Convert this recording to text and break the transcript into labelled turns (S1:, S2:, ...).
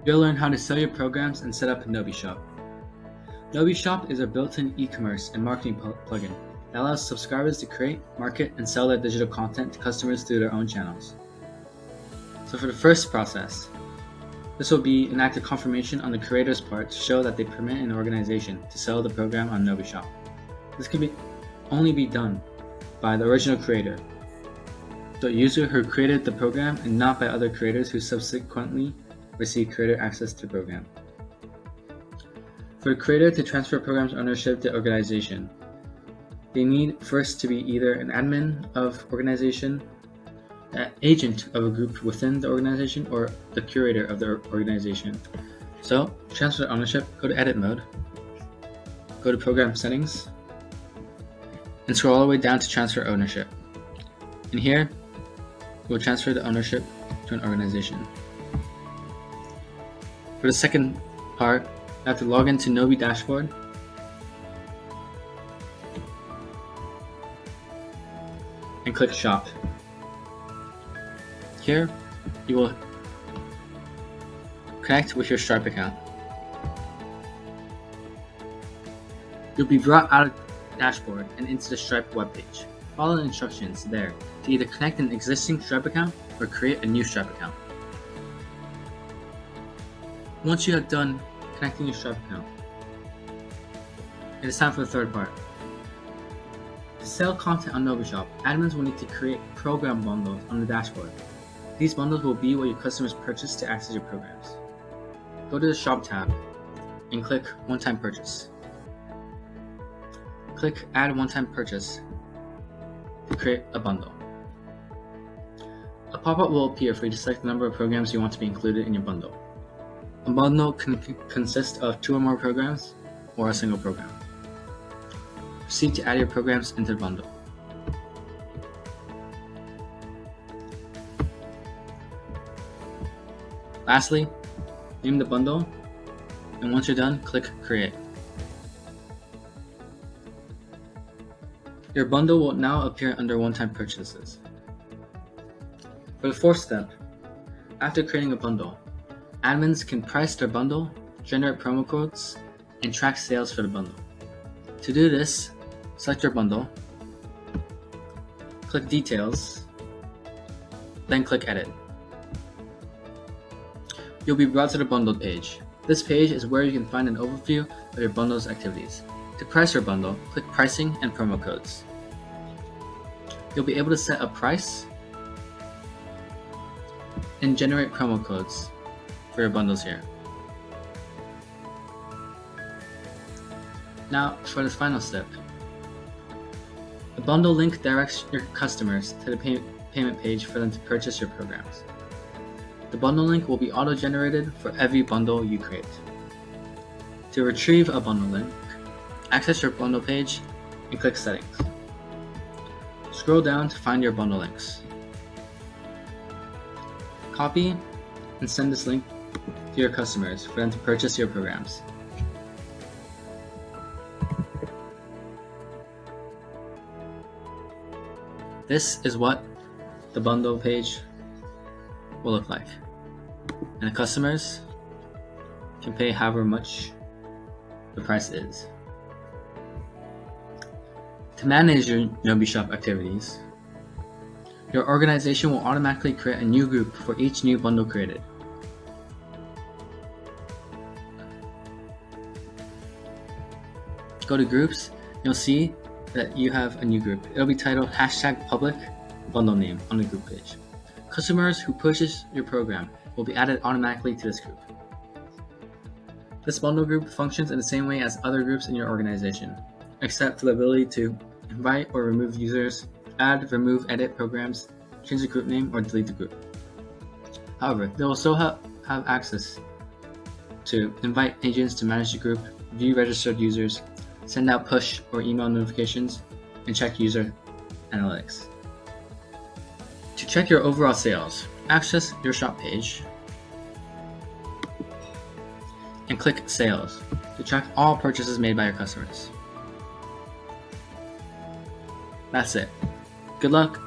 S1: You'll learn how to sell your programs and set up a Gnowbe Shop. Gnowbe Shop is a built-in e-commerce and marketing plugin that allows subscribers to create, market, and sell their digital content to customers through their own channels. So for the first process, this will be an act of confirmation on the creator's part to show that they permit an organization to sell the program on Gnowbe Shop. This can only be done by the original creator, the user who created the program, and not by other creators who subsequently receive creator access to the program. For a creator to transfer program's ownership to organization, they need first to be either an admin of organization, an agent of a group within the organization, or the curator of the organization. So, to transfer ownership, go to edit mode, go to program settings, and scroll all the way down to transfer ownership. In here, we'll transfer the ownership to an organization. For the second part, I have to log into Gnowbe dashboard and click Shop. Here, you will connect with your Stripe account. You'll be brought out of the dashboard and into the Stripe webpage. Follow the instructions there to either connect an existing Stripe account or create a new Stripe account. Once you have done connecting your Stripe account, it is time for the third part. To sell content on Gnowbe Shop, admins will need to create program bundles on the dashboard. These bundles will be what your customers purchase to access your programs. Go to the Shop tab and click One-Time Purchase. Click Add One-Time Purchase to create a bundle. A pop-up will appear for you to select the number of programs you want to be included in your bundle. A bundle can consist of 2 or more programs or a single program. Proceed to add your programs into the bundle. Lastly, name the bundle, and once you're done, click Create. Your bundle will now appear under one-time purchases. For the fourth step, after creating a bundle, admins can price their bundle, generate promo codes, and track sales for the bundle. To do this, select your bundle, click Details, then click Edit. You'll be brought to the bundle page. This page is where you can find an overview of your bundle's activities. To price your bundle, click Pricing and Promo Codes. You'll be able to set a price and generate promo codes for your bundles here. Now for the final step. The bundle link directs your customers to the payment page for them to purchase your programs. The bundle link will be auto-generated for every bundle you create. To retrieve a bundle link, access your bundle page and click Settings. Scroll down to find your bundle links. Copy and send this link to your customers for them to purchase your programs. This is what the bundle page will look like. And the customers can pay however much the price is. To manage your Gnowbe Shop activities, your organization will automatically create a new group for each new bundle created. Go to Groups, you'll see that you have a new group. It'll be titled #public bundle name on the group page. Customers who purchase your program will be added automatically to this group. This bundle group functions in the same way as other groups in your organization, except for the ability to invite or remove users, add, remove, edit programs, change the group name, or delete the group. However, they will still have access to invite agents to manage the group, view registered users, send out push or email notifications, and check user analytics. To check your overall sales, access your shop page and click Sales to track all purchases made by your customers. That's it. Good luck